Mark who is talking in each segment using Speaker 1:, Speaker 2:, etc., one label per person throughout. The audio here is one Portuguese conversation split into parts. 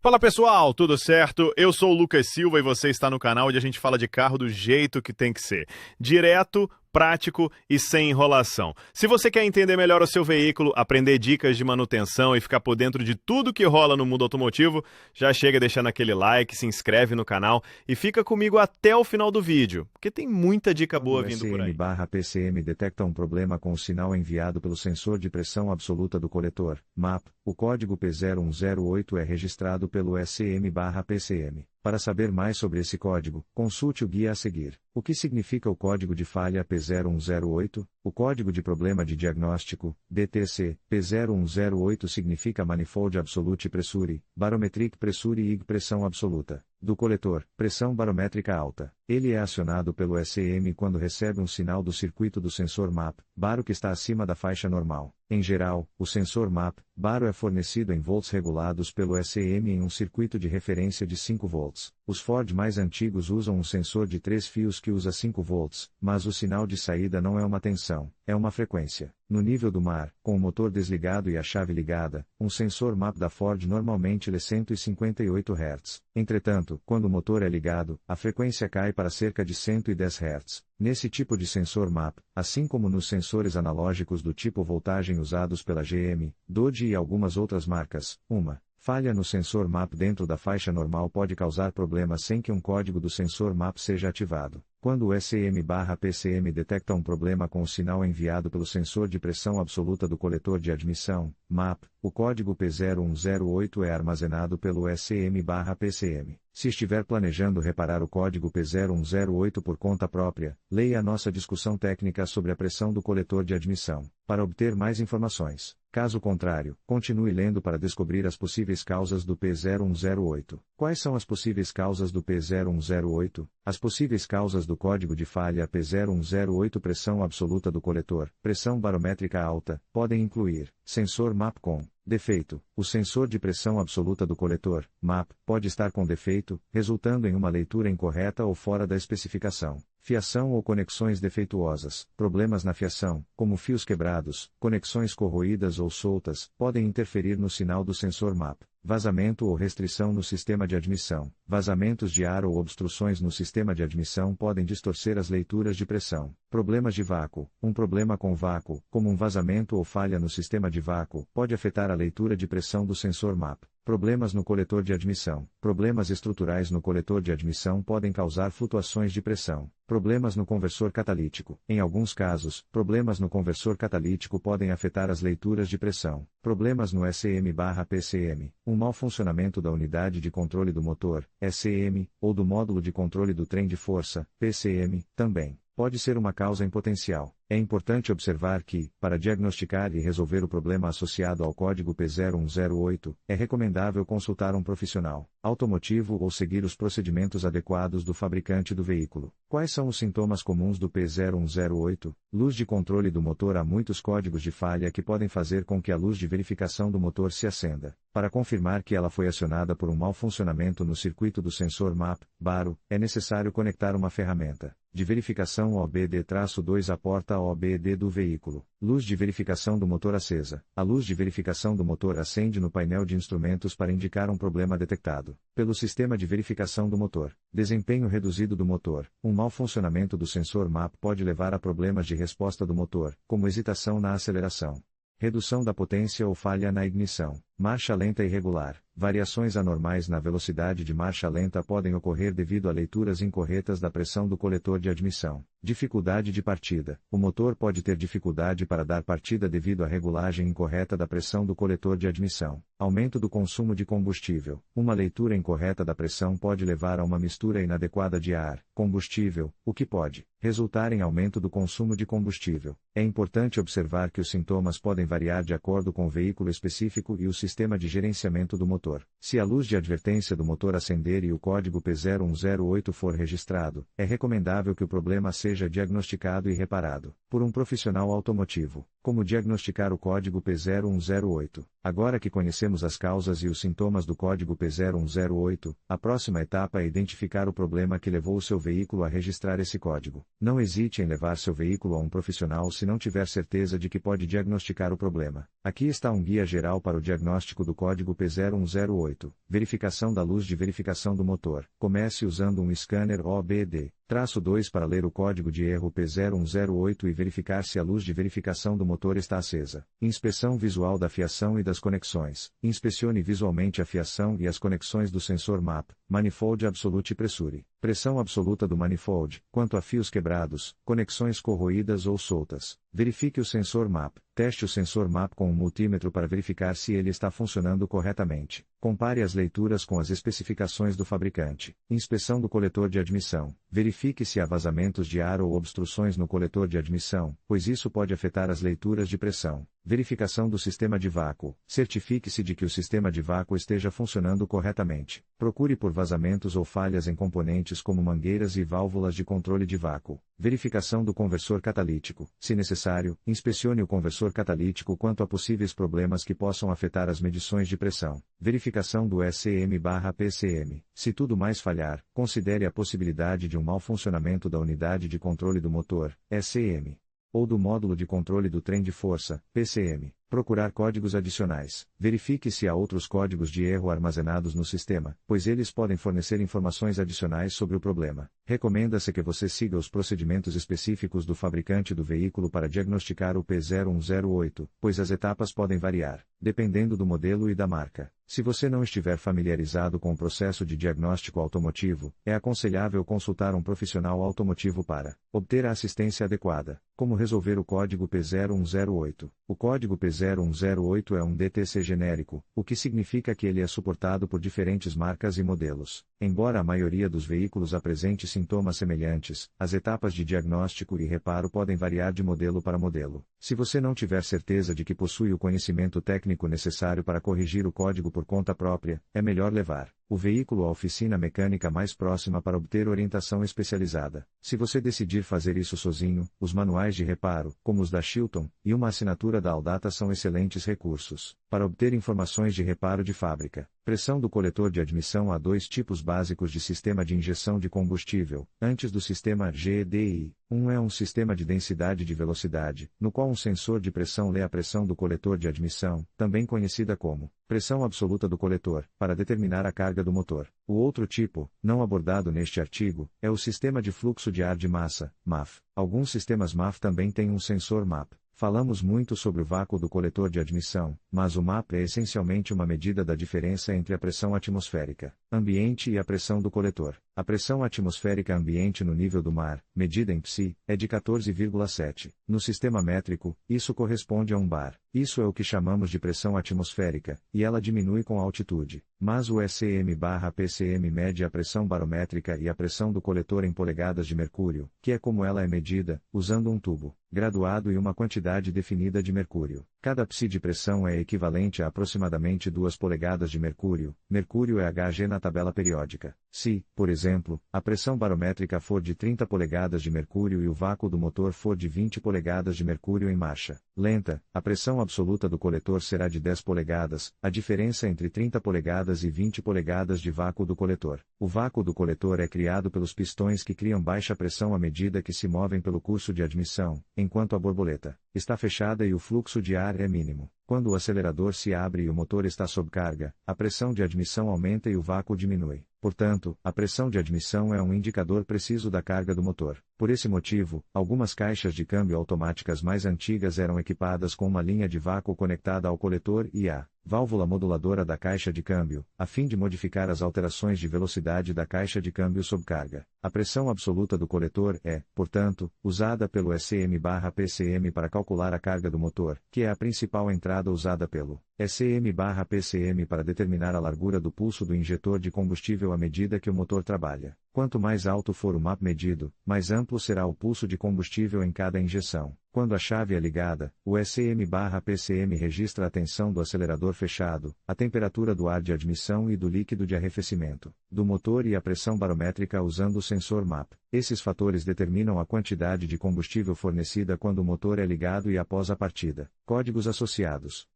Speaker 1: Fala pessoal, tudo certo? Eu sou o Lucas Silva e você está no canal onde a gente fala de carro do jeito que tem que ser. Direto, prático e sem enrolação. Se você quer entender melhor o seu veículo, aprender dicas de manutenção e ficar por dentro de tudo que rola no mundo automotivo, já chega deixando aquele like, se inscreve no canal e fica comigo até o final do vídeo, porque tem muita dica boa
Speaker 2: Quando
Speaker 1: vindo por aí.
Speaker 2: SM/PCM detecta um problema com o sinal enviado pelo sensor de pressão absoluta do coletor, MAP, o código P0108 é registrado pelo SM/PCM. Para saber mais sobre esse código, consulte o guia a seguir. O que significa o código de falha P0108? O código de problema de diagnóstico, DTC, P0108 significa Manifold Absolute Pressure, Barometric Pressure IG pressão absoluta. Do coletor, pressão barométrica alta. Ele é acionado pelo SM quando recebe um sinal do circuito do sensor MAP, baro que está acima da faixa normal. Em geral, o sensor MAP, baro é fornecido em volts regulados pelo SM em um circuito de referência de 5 volts. Os Ford mais antigos usam um sensor de 3 fios que usa 5 volts, mas o sinal de saída não é uma tensão, é uma frequência. No nível do mar, com o motor desligado e a chave ligada, um sensor MAP da Ford normalmente lê 158 Hz. Entretanto, quando o motor é ligado, a frequência cai para cerca de 110 Hz. Nesse tipo de sensor MAP, assim como nos sensores analógicos do tipo voltagem usados pela GM, Dodge e algumas outras marcas, uma falha no sensor MAP dentro da faixa normal pode causar problemas sem que um código do sensor MAP seja ativado. Quando o SM/PCM detecta um problema com o sinal enviado pelo sensor de pressão absoluta do coletor de admissão, MAP, o código P0108 é armazenado pelo SM/PCM. Se estiver planejando reparar o código P0108 por conta própria, leia a nossa discussão técnica sobre a pressão do coletor de admissão, para obter mais informações. Caso contrário, continue lendo para descobrir as possíveis causas do P0108. Quais são as possíveis causas do P0108? As possíveis causas do código de falha P0108 pressão absoluta do coletor, pressão barométrica alta, podem incluir sensor MAP com defeito. O sensor de pressão absoluta do coletor, MAP, pode estar com defeito, resultando em uma leitura incorreta ou fora da especificação. Fiação ou conexões defeituosas. Problemas na fiação, como fios quebrados, conexões corroídas ou soltas, podem interferir no sinal do sensor MAP. Vazamento ou restrição no sistema de admissão. Vazamentos de ar ou obstruções no sistema de admissão podem distorcer as leituras de pressão. Problemas de vácuo. Um problema com vácuo, como um vazamento ou falha no sistema de vácuo, pode afetar a leitura de pressão do sensor MAP. Problemas no coletor de admissão. Problemas estruturais no coletor de admissão podem causar flutuações de pressão. Problemas no conversor catalítico. Em alguns casos, problemas no conversor catalítico podem afetar as leituras de pressão. Problemas no SM/PCM. Um mau funcionamento da unidade de controle do motor, SM, ou do módulo de controle do trem de força, PCM, também pode ser uma causa em potencial. É importante observar que, para diagnosticar e resolver o problema associado ao código P0108, é recomendável consultar um profissional automotivo ou seguir os procedimentos adequados do fabricante do veículo. Quais são os sintomas comuns do P0108? Luz de controle do motor. Há muitos códigos de falha que podem fazer com que a luz de verificação do motor se acenda. Para confirmar que ela foi acionada por um mau funcionamento no circuito do sensor MAP, baro, é necessário conectar uma ferramenta de verificação OBD-2 à porta OBD do veículo. Luz de verificação do motor acesa. A luz de verificação do motor acende no painel de instrumentos para indicar um problema detectado pelo sistema de verificação do motor. Desempenho reduzido do motor. Um mau funcionamento do sensor MAP pode levar a problemas de resposta do motor, como hesitação na aceleração, redução da potência ou falha na ignição. Marcha lenta irregular. Variações anormais na velocidade de marcha lenta podem ocorrer devido a leituras incorretas da pressão do coletor de admissão. Dificuldade de partida. O motor pode ter dificuldade para dar partida devido à regulagem incorreta da pressão do coletor de admissão. Aumento do consumo de combustível. Uma leitura incorreta da pressão pode levar a uma mistura inadequada de ar, combustível, o que pode resultar em aumento do consumo de combustível. É importante observar que os sintomas podem variar de acordo com o veículo específico e o sistema de gerenciamento do motor. Se a luz de advertência do motor acender e o código P0108 for registrado, é recomendável que o problema seja diagnosticado e reparado por um profissional automotivo. Como diagnosticar o código P0108? Agora que conhecemos as causas e os sintomas do código P0108, a próxima etapa é identificar o problema que levou o seu veículo a registrar esse código. Não hesite em levar seu veículo a um profissional se não tiver certeza de que pode diagnosticar o problema. Aqui está um guia geral para o diagnóstico do código P0108. Verificação da luz de verificação do motor. Comece usando um scanner OBD-2 para ler o código de erro P0108 e verificar se a luz de verificação do motor está acesa. Inspeção visual da fiação e das conexões. Inspecione visualmente a fiação e as conexões do sensor MAP, Manifold Absolute Pressure. Pressão absoluta do manifold, quanto a fios quebrados, conexões corroídas ou soltas. Verifique o sensor MAP. Teste o sensor MAP com um multímetro para verificar se ele está funcionando corretamente. Compare as leituras com as especificações do fabricante. Inspeção do coletor de admissão. Verifique se há vazamentos de ar ou obstruções no coletor de admissão, pois isso pode afetar as leituras de pressão. Verificação do sistema de vácuo. Certifique-se de que o sistema de vácuo esteja funcionando corretamente. Procure por vazamentos ou falhas em componentes como mangueiras e válvulas de controle de vácuo. Verificação do conversor catalítico. Se necessário, inspecione o conversor catalítico quanto a possíveis problemas que possam afetar as medições de pressão. Verificação do SCM/PCM. Se tudo mais falhar, considere a possibilidade de um mau funcionamento da unidade de controle do motor, SCM, ou do módulo de controle do trem de força, PCM. Procurar códigos adicionais. Verifique se há outros códigos de erro armazenados no sistema, pois eles podem fornecer informações adicionais sobre o problema. Recomenda-se que você siga os procedimentos específicos do fabricante do veículo para diagnosticar o P0108, pois as etapas podem variar, dependendo do modelo e da marca. Se você não estiver familiarizado com o processo de diagnóstico automotivo, é aconselhável consultar um profissional automotivo para obter a assistência adequada. Como resolver o código P0108? O código P0108 é um DTC genérico, o que significa que ele é suportado por diferentes marcas e modelos. Embora a maioria dos veículos apresente sintomas semelhantes, as etapas de diagnóstico e reparo podem variar de modelo para modelo. Se você não tiver certeza de que possui o conhecimento técnico necessário para corrigir o código por conta própria, é melhor levar o veículo à oficina mecânica mais próxima para obter orientação especializada. Se você decidir fazer isso sozinho, os manuais de reparo, como os da Chilton, e uma assinatura da Aldata são excelentes recursos para obter informações de reparo de fábrica. Pressão do coletor de admissão. Há dois tipos básicos de sistema de injeção de combustível, antes do sistema GDI. Um é um sistema de densidade de velocidade, no qual um sensor de pressão lê a pressão do coletor de admissão, também conhecida como pressão absoluta do coletor, para determinar a carga do motor. O outro tipo, não abordado neste artigo, é o sistema de fluxo de ar de massa, MAF. Alguns sistemas MAF também têm um sensor MAP. Falamos muito sobre o vácuo do coletor de admissão, mas o MAP é essencialmente uma medida da diferença entre a pressão atmosférica ambiente e a pressão do coletor. A pressão atmosférica ambiente no nível do mar, medida em psi, é de 14,7. No sistema métrico, isso corresponde a 1 bar. Isso é o que chamamos de pressão atmosférica, e ela diminui com a altitude. Mas o SCM/PCM mede a pressão barométrica e a pressão do coletor em polegadas de mercúrio, que é como ela é medida, usando um tubo graduado e uma quantidade definida de mercúrio. Cada psi de pressão é equivalente a aproximadamente 2 polegadas de mercúrio. Mercúrio é Hg na tabela periódica. Se, por exemplo, a pressão barométrica for de 30 polegadas de mercúrio e o vácuo do motor for de 20 polegadas de mercúrio em marcha lenta, a pressão absoluta do coletor será de 10 polegadas, a diferença entre 30 polegadas e 20 polegadas de vácuo do coletor. O vácuo do coletor é criado pelos pistões que criam baixa pressão à medida que se movem pelo curso de admissão, enquanto a borboleta está fechada e o fluxo de ar é mínimo. Quando o acelerador se abre e o motor está sob carga, a pressão de admissão aumenta e o vácuo diminui. Portanto, a pressão de admissão é um indicador preciso da carga do motor. Por esse motivo, algumas caixas de câmbio automáticas mais antigas eram equipadas com uma linha de vácuo conectada ao coletor e à válvula moduladora da caixa de câmbio, a fim de modificar as alterações de velocidade da caixa de câmbio sob carga. A pressão absoluta do coletor é, portanto, usada pelo SCM/PCM para calcular a carga do motor, que é a principal entrada usada pelo SCM/PCM para determinar a largura do pulso do injetor de combustível à medida que o motor trabalha. Quanto mais alto for o MAP medido, mais amplo será o pulso de combustível em cada injeção. Quando a chave é ligada, o SCM/PCM registra a tensão do acelerador fechado, a temperatura do ar de admissão e do líquido de arrefecimento do motor e a pressão barométrica usando o sensor MAP. Esses fatores determinam a quantidade de combustível fornecida quando o motor é ligado e após a partida. Códigos associados.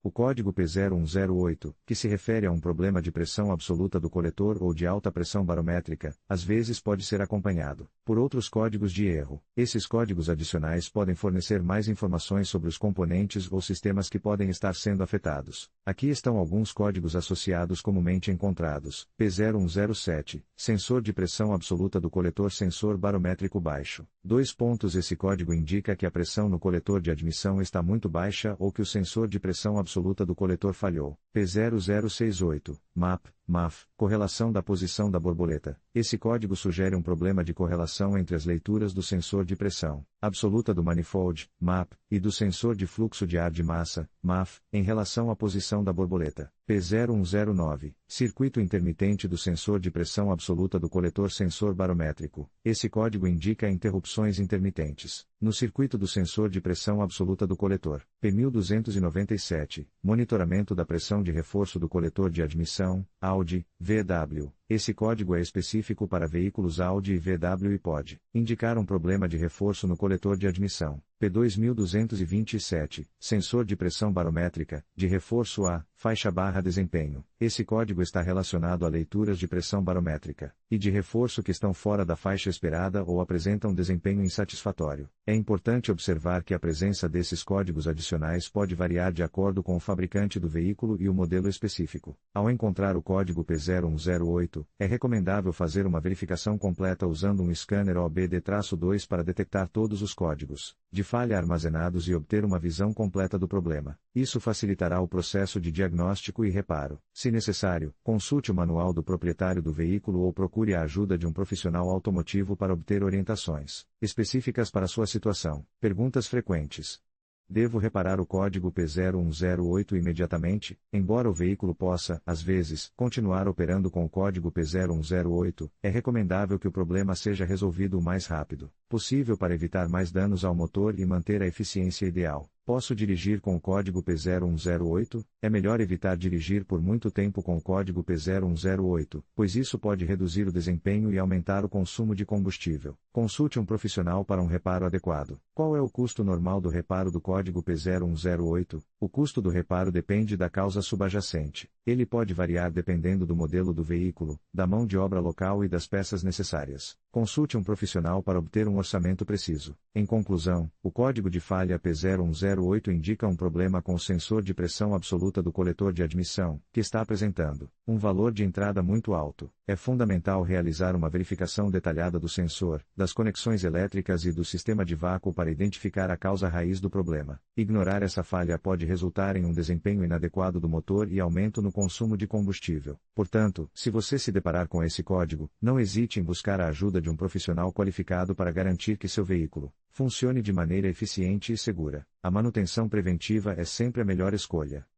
Speaker 2: O código P0108, que se refere a um problema de pressão absoluta do coletor ou de alta pressão barométrica, às vezes pode ser acompanhado por outros códigos de erro. Esses códigos adicionais podem fornecer mais informações sobre os componentes ou sistemas que podem estar sendo afetados. Aqui estão alguns códigos associados comumente encontrados. P0107, sensor de pressão absoluta do coletor, sensor barométrico baixo. Esse código indica que a pressão no coletor de admissão está muito baixa ou que o sensor de pressão absoluta do coletor falhou. P0068, MAF, correlação da posição da borboleta. Esse código sugere um problema de correlação entre as leituras do sensor de pressão absoluta do manifold, MAP, e do sensor de fluxo de ar de massa, MAF, em relação à posição da borboleta. P0109, circuito intermitente do sensor de pressão absoluta do coletor, sensor barométrico. Esse código indica interrupções intermitentes no circuito do sensor de pressão absoluta do coletor. P1297, monitoramento da pressão de reforço do coletor de admissão, Audi, VW. Esse código é específico para veículos Audi e VW e pode indicar um problema de reforço no coletor de admissão. P2227, sensor de pressão barométrica, de reforço a, faixa/desempenho. Esse código está relacionado a leituras de pressão barométrica e de reforço que estão fora da faixa esperada ou apresentam desempenho insatisfatório. É importante observar que a presença desses códigos adicionais pode variar de acordo com o fabricante do veículo e o modelo específico. Ao encontrar o código P0108, é recomendável fazer uma verificação completa usando um scanner OBD-2 para detectar todos os códigos de falha armazenados e obter uma visão completa do problema. Isso facilitará o processo de diagnóstico e reparo. Se necessário, consulte o manual do proprietário do veículo ou procure a ajuda de um profissional automotivo para obter orientações específicas para sua situação. Perguntas frequentes. Devo reparar o código P0108 imediatamente, embora o veículo possa, às vezes, continuar operando com o código P0108, é recomendável que o problema seja resolvido o mais rápido possível para evitar mais danos ao motor e manter a eficiência ideal. Posso dirigir com o código P0108? É melhor evitar dirigir por muito tempo com o código P0108, pois isso pode reduzir o desempenho e aumentar o consumo de combustível. Consulte um profissional para um reparo adequado. Qual é o custo normal do reparo do código P0108? O custo do reparo depende da causa subjacente. Ele pode variar dependendo do modelo do veículo, da mão de obra local e das peças necessárias. Consulte um profissional para obter um orçamento preciso. Em conclusão, o código de falha P0108 indica um problema com o sensor de pressão absoluta do coletor de admissão, que está apresentando um valor de entrada muito alto. É fundamental realizar uma verificação detalhada do sensor, das conexões elétricas e do sistema de vácuo para identificar a causa raiz do problema. Ignorar essa falha pode resultar em um desempenho inadequado do motor e aumento no consumo de combustível. Portanto, se você se deparar com esse código, não hesite em buscar a ajuda de um profissional qualificado para garantir que seu veículo funcione de maneira eficiente e segura. A manutenção preventiva é sempre a melhor escolha.